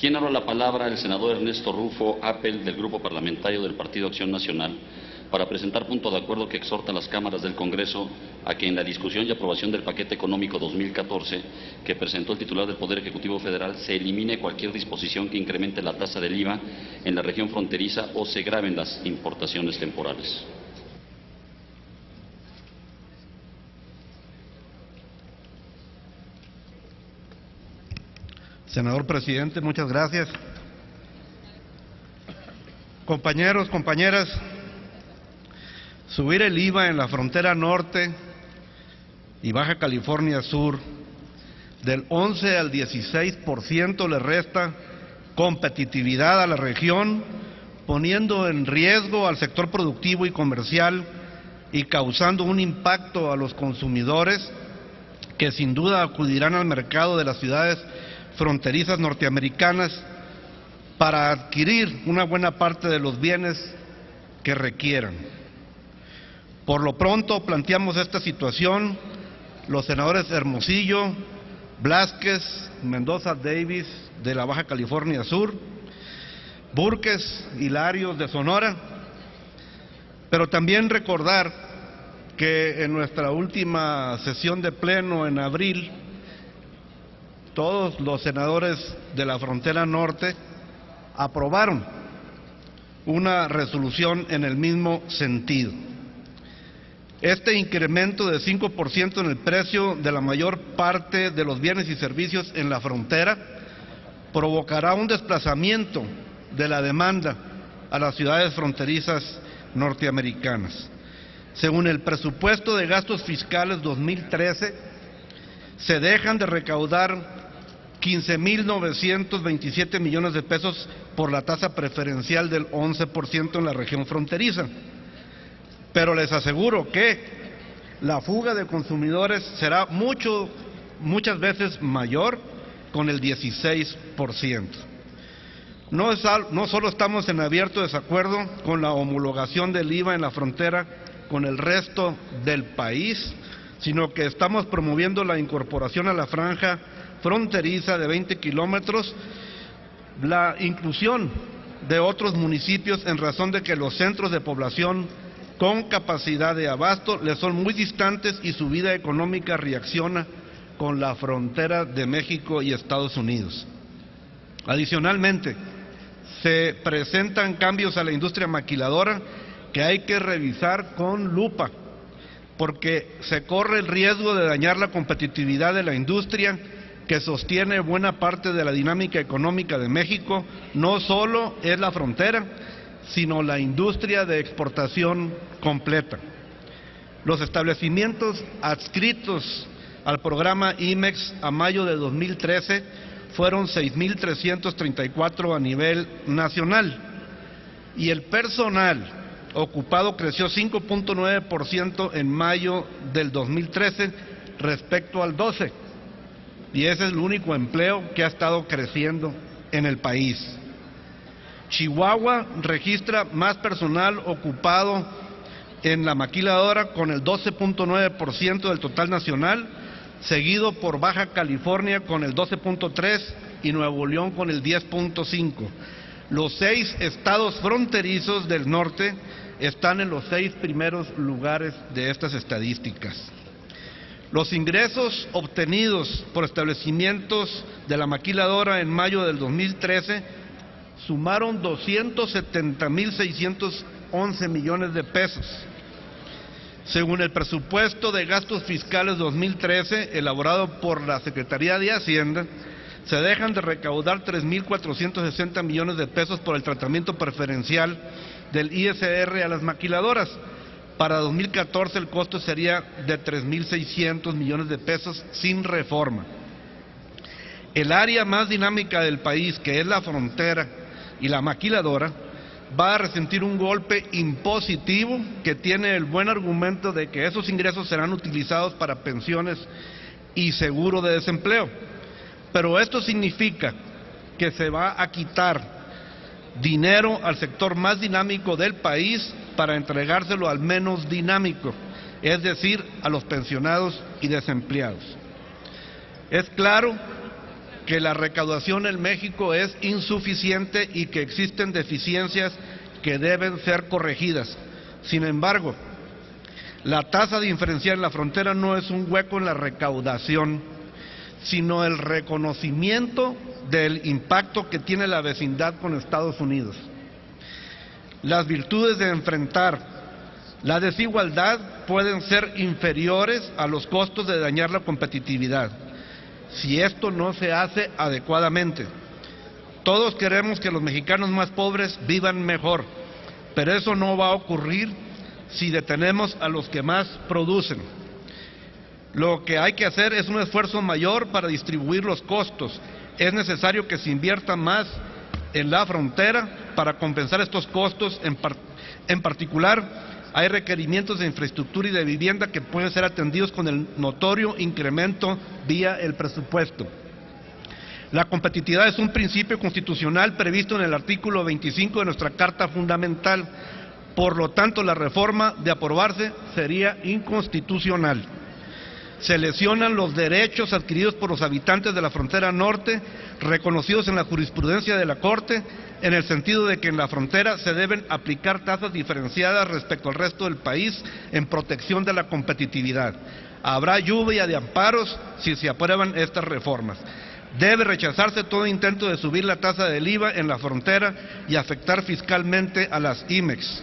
Tiene ahora la palabra el senador Ernesto Rufo Apel, del Grupo Parlamentario del Partido Acción Nacional, para presentar punto de acuerdo que exhorta a las cámaras del Congreso a que en la discusión y aprobación del paquete económico 2014 que presentó el titular del Poder Ejecutivo Federal se elimine cualquier disposición que incremente la tasa del IVA en la región fronteriza o se graven las importaciones temporales. Senador presidente, muchas gracias. Compañeros, compañeras, subir el IVA en la frontera norte y Baja California Sur del 11 al 16% le resta competitividad a la región, poniendo en riesgo al sector productivo y comercial y causando un impacto a los consumidores que sin duda acudirán al mercado de las ciudades fronterizas norteamericanas para adquirir una buena parte de los bienes que requieran. Por lo pronto planteamos esta situación los senadores Hermosillo, Blázquez, Mendoza Davis de la Baja California Sur, Búrquez y Larios de Sonora, pero también recordar que en nuestra última sesión de pleno en abril, todos los senadores de la frontera norte aprobaron una resolución en el mismo sentido. Este incremento de 5% en el precio de la mayor parte de los bienes y servicios en la frontera provocará un desplazamiento de la demanda a las ciudades fronterizas norteamericanas. Según el presupuesto de gastos fiscales 2013, se dejan de recaudar 15.927 millones de pesos por la tasa preferencial del 11% en la región fronteriza. Pero les aseguro que la fuga de consumidores será muchas veces mayor con el 16%. No solo estamos en abierto desacuerdo con la homologación del IVA en la frontera con el resto del país, sino que estamos promoviendo la incorporación a la franja fronteriza de 20 kilómetros, la inclusión de otros municipios en razón de que los centros de población con capacidad de abasto les son muy distantes y su vida económica reacciona con la frontera de México y Estados Unidos. Adicionalmente, se presentan cambios a la industria maquiladora que hay que revisar con lupa, porque se corre el riesgo de dañar la competitividad de la industria que sostiene buena parte de la dinámica económica de México. No solo es la frontera, sino la industria de exportación completa. Los establecimientos adscritos al programa IMEX a mayo de 2013 fueron 6.334 a nivel nacional y el personal ocupado creció 5.9% en mayo del 2013 respecto al 12, y ese es el único empleo que ha estado creciendo en el país. Chihuahua registra más personal ocupado en la maquiladora con el 12.9% del total nacional, seguido por Baja California con el 12.3% y Nuevo León con el 10.5%. Los 6 estados fronterizos del norte están en los 6 primeros lugares de estas estadísticas. Los ingresos obtenidos por establecimientos de la maquiladora en mayo del 2013 sumaron 270.611 millones de pesos. Según el presupuesto de gastos fiscales 2013, elaborado por la Secretaría de Hacienda, se dejan de recaudar 3.460 millones de pesos por el tratamiento preferencial del ISR a las maquiladoras. Para 2014 el costo sería de 3.600 millones de pesos sin reforma. El área más dinámica del país, que es la frontera y la maquiladora, va a resentir un golpe impositivo que tiene el buen argumento de que esos ingresos serán utilizados para pensiones y seguro de desempleo. Pero esto significa que se va a quitar dinero al sector más dinámico del país para entregárselo al menos dinámico, es decir, a los pensionados y desempleados. Es claro que la recaudación en México es insuficiente y que existen deficiencias que deben ser corregidas. Sin embargo, la tasa diferencial en la frontera no es un hueco en la recaudación, sino el reconocimiento del impacto que tiene la vecindad con Estados Unidos. Las virtudes de enfrentar la desigualdad pueden ser inferiores a los costos de dañar la competitividad, si esto no se hace adecuadamente. Todos queremos que los mexicanos más pobres vivan mejor, pero eso no va a ocurrir si detenemos a los que más producen. Lo que hay que hacer es un esfuerzo mayor para distribuir los costos. Es necesario que se invierta más en la frontera para compensar estos costos. En particular, hay requerimientos de infraestructura y de vivienda que pueden ser atendidos con el notorio incremento vía el presupuesto. La competitividad es un principio constitucional previsto en el artículo 25 de nuestra Carta Fundamental. Por lo tanto, la reforma, de aprobarse, sería inconstitucional. Se lesionan los derechos adquiridos por los habitantes de la frontera norte, reconocidos en la jurisprudencia de la Corte, en el sentido de que en la frontera se deben aplicar tasas diferenciadas respecto al resto del país en protección de la competitividad. Habrá lluvia de amparos si se aprueban estas reformas. Debe rechazarse todo intento de subir la tasa del IVA en la frontera y afectar fiscalmente a las IMEX.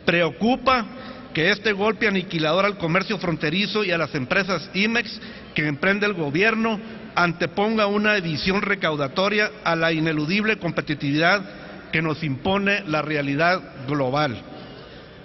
Preocupa que este golpe aniquilador al comercio fronterizo y a las empresas IMEX que emprende el gobierno anteponga una visión recaudatoria a la ineludible competitividad que nos impone la realidad global.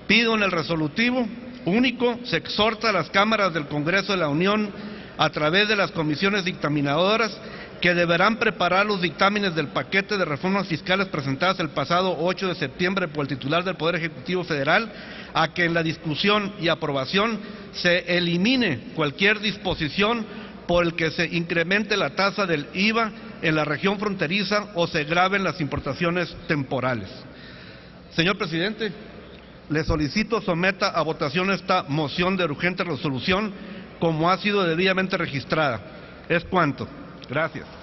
Pido en el resolutivo único, se exhorta a las cámaras del Congreso de la Unión, a través de las comisiones dictaminadoras, que deberán preparar los dictámenes del paquete de reformas fiscales presentadas el pasado 8 de septiembre por el titular del Poder Ejecutivo Federal, a que en la discusión y aprobación se elimine cualquier disposición por el que se incremente la tasa del IVA en la región fronteriza o se graven las importaciones temporales. Señor presidente, le solicito someta a votación esta moción de urgente resolución como ha sido debidamente registrada. Es cuanto. Gracias.